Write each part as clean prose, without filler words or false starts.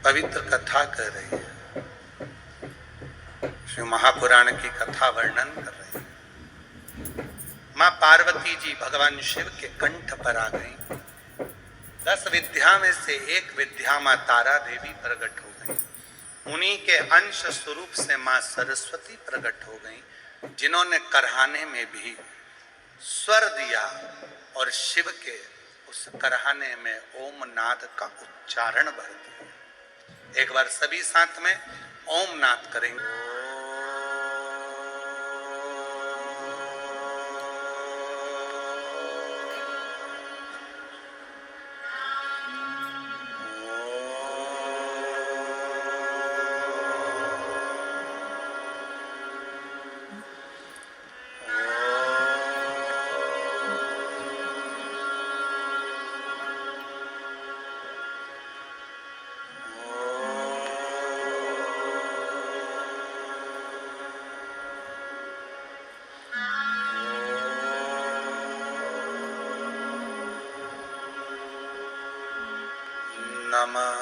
पवित्र कथा कह रही है, शिव महापुराण की कथा वर्णन कर रही है। मां पार्वती जी भगवान शिव के कंठ पर आ गई। 10 विद्या में से एक विद्या मां तारा देवी प्रकट हो गई। उन्हीं के अंश स्वरूप से मां सरस्वती प्रकट हो गई, जिन्होंने करहाने में भी स्वर दिया और शिव के उस करहाने में ओम नाद का उच्चारण भर दिया। एक बार सभी साथ में ओम नाद करेंगे। नमः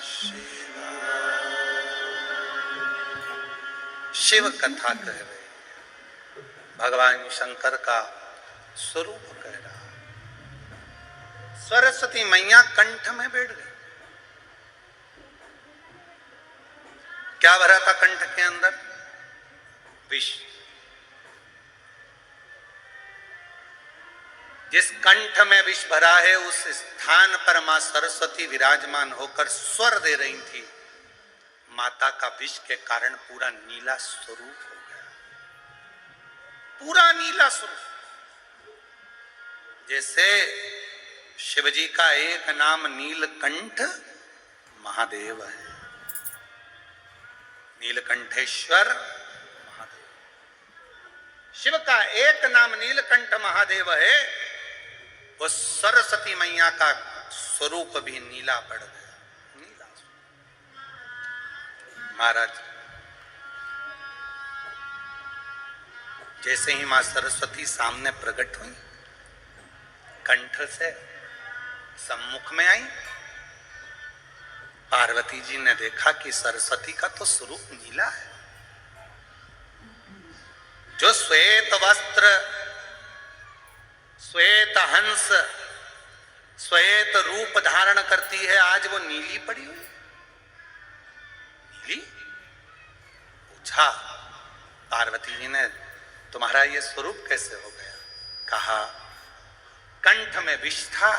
शिवाय। शिव कथा कह रहे, भगवान शंकर का स्वरूप कह रहा। सरस्वती मैया कंठ में बैठ गई। क्या भरा था कंठ के अंदर? विष। जिस कंठ में विष भरा है उस स्थान पर मां सरस्वती विराजमान होकर स्वर दे रही थी। माता का विष के कारण पूरा नीला स्वरूप हो गया, पूरा नीला स्वरूप। जैसे शिवजी का एक नाम नीलकंठ महादेव है, नीलकंठेश्वर महादेव। शिव का एक नाम नीलकंठ महादेव है। वो सरस्वती मैया का स्वरूप भी नीला पड़ गया, नीला। महाराज, जैसे ही मां सरस्वती सामने प्रकट हुई, कंठ से सम्मुख में आई, पार्वती जी ने देखा कि सरस्वती का तो स्वरूप नीला है। जो श्वेत वस्त्र, श्वेत हंस, श्वेत रूप धारण करती है, आज वो नीली पड़ी हुई। नीली? पूछा पार्वती जी ने, तुम्हारा ये स्वरूप कैसे हो गया? कहा, कंठ में विष था,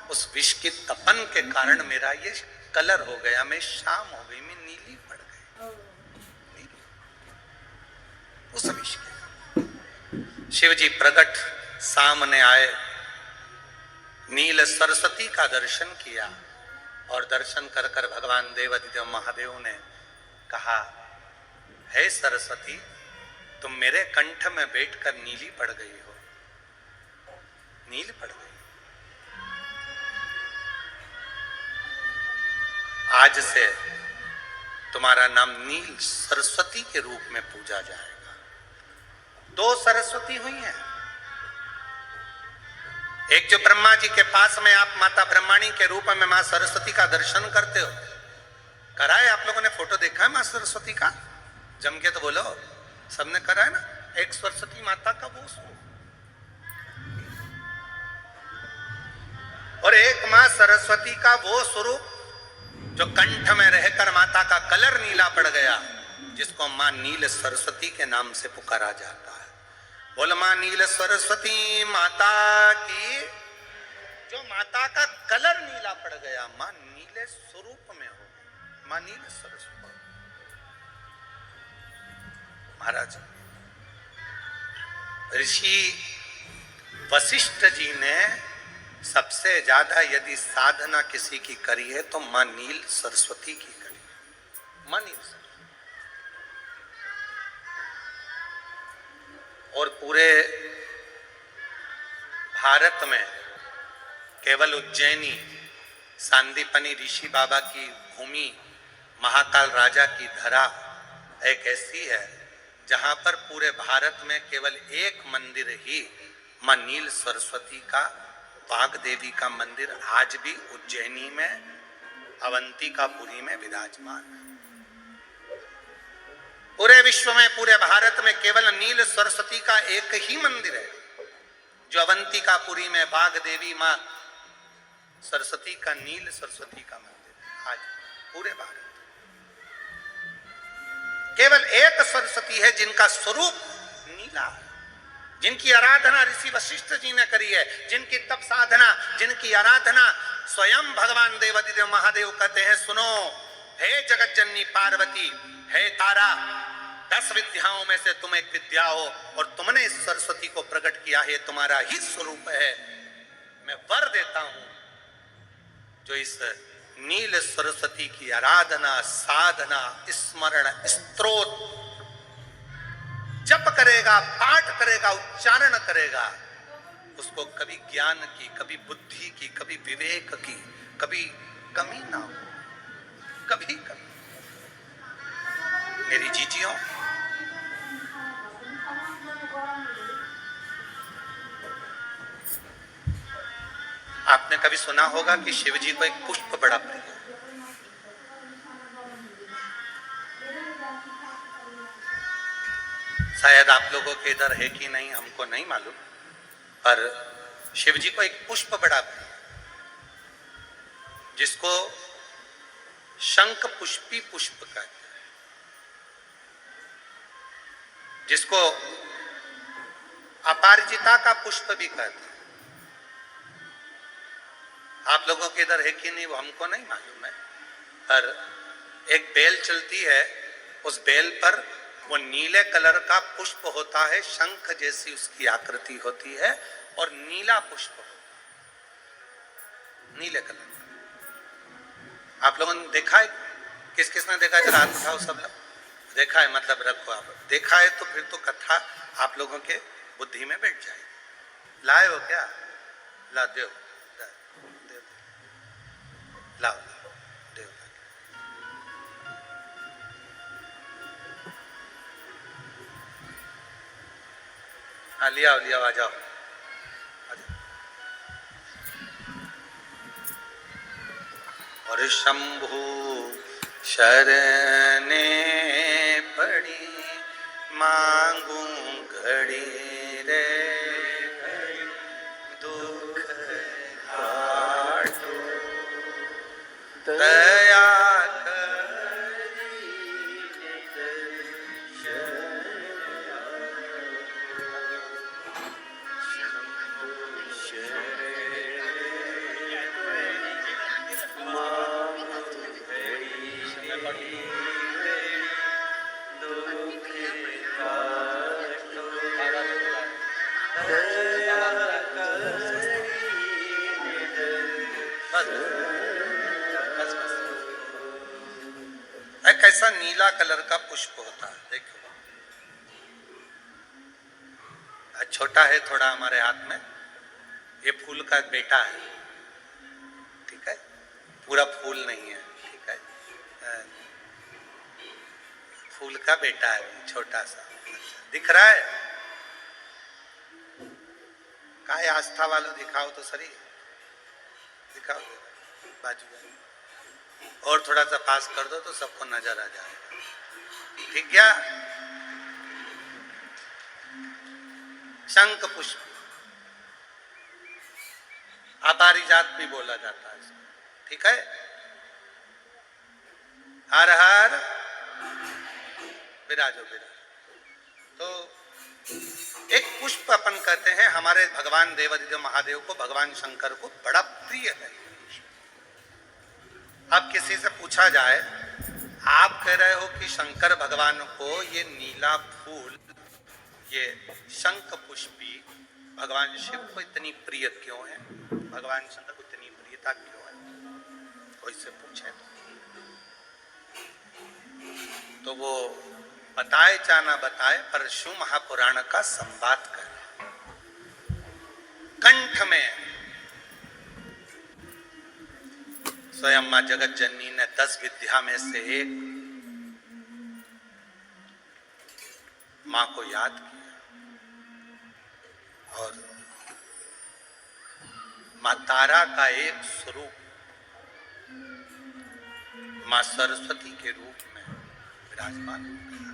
उस विष के तपन के कारण मेरा ये कलर हो गया, मैं शाम हो गई, मैं नीली पड़ गई। नीली। उस विष के शिवजी प्रकट सामने आए, नील सरस्वती का दर्शन किया और दर्शन कर कर भगवान देवाधिदेव महादेव ने कहा, हे सरस्वती, तुम मेरे कंठ में बैठकर नीली पड़ गई हो, नील पड़ गई। आज से तुम्हारा नाम नील सरस्वती के रूप में पूजा जाएगा। 2 सरस्वती हुई हैं। एक जो ब्रह्मा जी के पास में आप माता ब्रह्माणी के रूप में मां सरस्वती का दर्शन करते हो, करा है? आप लोगों ने फोटो देखा है मां सरस्वती का? जम के तो बोलो, सबने करा है ना? एक सरस्वती माता का वो स्वरूप और एक मां सरस्वती का वो स्वरूप जो कंठ में रहकर माता का कलर नीला पड़ गया, जिसको मां नील सरस्वती के नाम से पुकारा जाता है। बोल मां नील सरस्वती माता की। जो माता का कलर नीला पड़ गया, मां नीले स्वरूप में हो, मां नील सरस्वती। महाराज, ऋषि वशिष्ठ जी ने सबसे ज्यादा यदि साधना किसी की करी है तो मां नील सरस्वती की करी है। मां नील सरस्वती। और पूरे भारत में केवल उज्जैनी सांदीपनी ऋषि बाबा की भूमि, महाकाल राजा की धरा एक ऐसी है जहां पर पूरे भारत में केवल एक मंदिर ही मां नील सरस्वती का, वाग देवी का मंदिर आज भी उज्जैनी में अवंतिकापुरी में विराजमान। पूरे विश्व में, पूरे भारत में केवल नील सरस्वती का एक ही मंदिर है जो अवंतिकापुरी में बाघ देवी मां सरस्वती का, नील सरस्वती का मंदिर है। आज पूरे भारत केवल एक सरस्वती है जिनका स्वरूप नीला है, जिनकी आराधना ऋषि वशिष्ठ जी ने करी है, जिनकी तप साधना, जिनकी आराधना स्वयं भगवान देवादिदेव महादेव कहते हैं, सुनो हे जगत जननी पार्वती, हे तारा, 10 विद्याओं में से तुम एक विद्या हो और तुमने इस सरस्वती को प्रकट किया है, तुम्हारा ही स्वरूप है। मैं वर देता हूं जो इस नील सरस्वती की आराधना, साधना, स्मरण, स्तोत्र जप करेगा, पाठ करेगा, उच्चारण करेगा, उसको कभी ज्ञान की, कभी बुद्धि की, कभी विवेक की, कभी कमी ना हो, कभी कमी। मेरी जीजियों, आपने कभी सुना होगा कि शिव जी को एक पुष्प बड़ा प्रिय है। शायद आप लोगों के इधर है कि नहीं हमको नहीं मालूम, पर शिव जी को एक पुष्प बड़ा प्रिय, जिसको शंख पुष्पी पुष्प कहते हैं, जिसको अपराजिता का पुष्प भी कहते हैं। आप लोगों के इधर है कि नहीं वो हमको नहीं मालूम है, पर एक बेल चलती है, उस बेल पर वो नीले कलर का पुष्प होता है, शंख जैसी उसकी आकृति होती है और नीला पुष्प, नीले कलर का। आप लोगों ने देखा है? किस किस ने देखा है? जरा हाथ उठाओ सब लोग। देखा है मतलब रखो, आप देखा है तो फिर तो कथा आप लोगों के बुद्धि में बैठ जाएगी। लाए हो क्या? ला दो, लाओ देव। हाँ लिया आ जाओ। और शंभु शरणे पड़ी मांगू घड़ी रे घड़ी, दुख काटो दया कैसा नीला कलर का पुष्प होता है। देखो छोटा है थोड़ा हमारे हाथ में, ये फूल का बेटा है, ठीक है, पूरा फूल नहीं है, ठीक है, फूल का बेटा है, छोटा सा दिख रहा है। काय आस्था वालों दिखाओ तो सही, दिखाओ बाजू में, और थोड़ा सा पास कर दो तो सबको नजर आ जाएगा, ठीक क्या? शंख पुष्प, अपारिजात भी बोला जाता है इसको, ठीक है। हर हर विराजो विराज। तो एक पुष्प अपन कहते हैं, हमारे भगवान देवादिदेव महादेव को, भगवान शंकर को बड़ा प्रिय है। अब किसी से पूछा जाए, आप कह रहे हो कि शंकर भगवान को ये नीला फूल, ये शंख पुष्पी भगवान शिव को इतनी प्रिय क्यों है, भगवान शंकर को इतनी प्रियता क्यों है? कोई से पूछे तो वो बताए चाहे ना बताए, पर शिव महापुराण का संवाद कर कंठ में स्वयं मां जगत जननी ने 10 विद्या में से एक मां को याद किया और मां तारा का एक स्वरूप मां सरस्वती के रूप में विराजमान हो गया।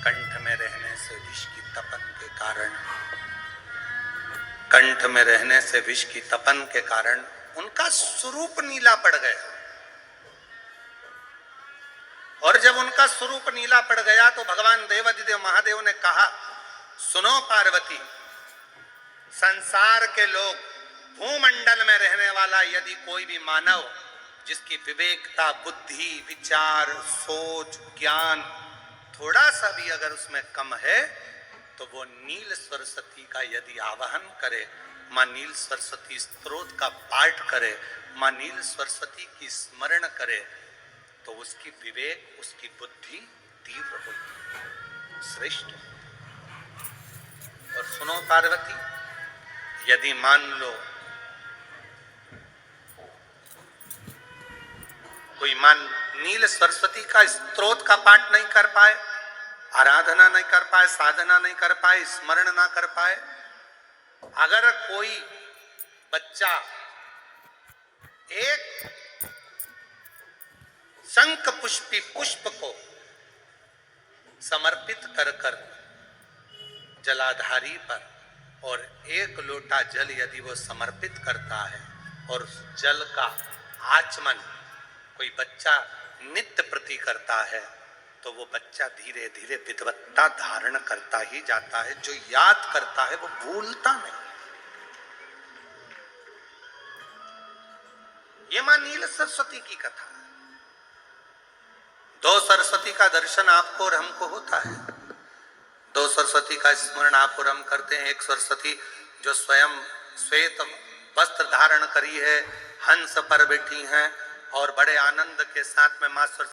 कंठ में रहने से विष की तपन के कारण, कंठ में रहने से विष की तपन के कारण उनका स्वरूप नीला पड़ गया। और जब उनका स्वरूप नीला पड़ गया तो भगवान देवाधिदेव महादेव ने कहा, सुनो पार्वती, संसार के लोग, भूमंडल में रहने वाला यदि कोई भी मानव जिसकी विवेकता, बुद्धि, विचार, सोच, ज्ञान थोड़ा सा भी अगर उसमें कम है तो वो नील सरस्वती का यदि आवाहन करे, मां नील सरस्वती स्तोत्र का पाठ करे, मां नील सरस्वती की स्मरण करे, तो उसकी विवेक, उसकी बुद्धि तीव्र होगी, श्रेष्ठ। और सुनो पार्वती, यदि मान लो कोई नील सरस्वती का स्तोत्र का पाठ नहीं कर पाए, आराधना नहीं कर पाए, साधना नहीं कर पाए, स्मरण ना कर पाए, अगर कोई बच्चा एक शंख पुष्पी पुष्प को समर्पित कर कर जलाधारी पर और एक लोटा जल यदि वो समर्पित करता है और उस जल का आचमन कोई बच्चा नित्य प्रति करता है, तो वो बच्चा धीरे धीरे विद्वत्ता धारण करता ही जाता है। जो याद करता है वो भूलता नहीं। ये मां नील सरस्वती की कथा है। दो सरस्वती का दर्शन आपको और हमको होता है, दो सरस्वती का स्मरण आप और हम करते हैं। एक सरस्वती जो स्वयं श्वेत वस्त्र धारण करी है, हंस पर बैठी हैं और बड़े आनंद के साथ में मां सरस्वती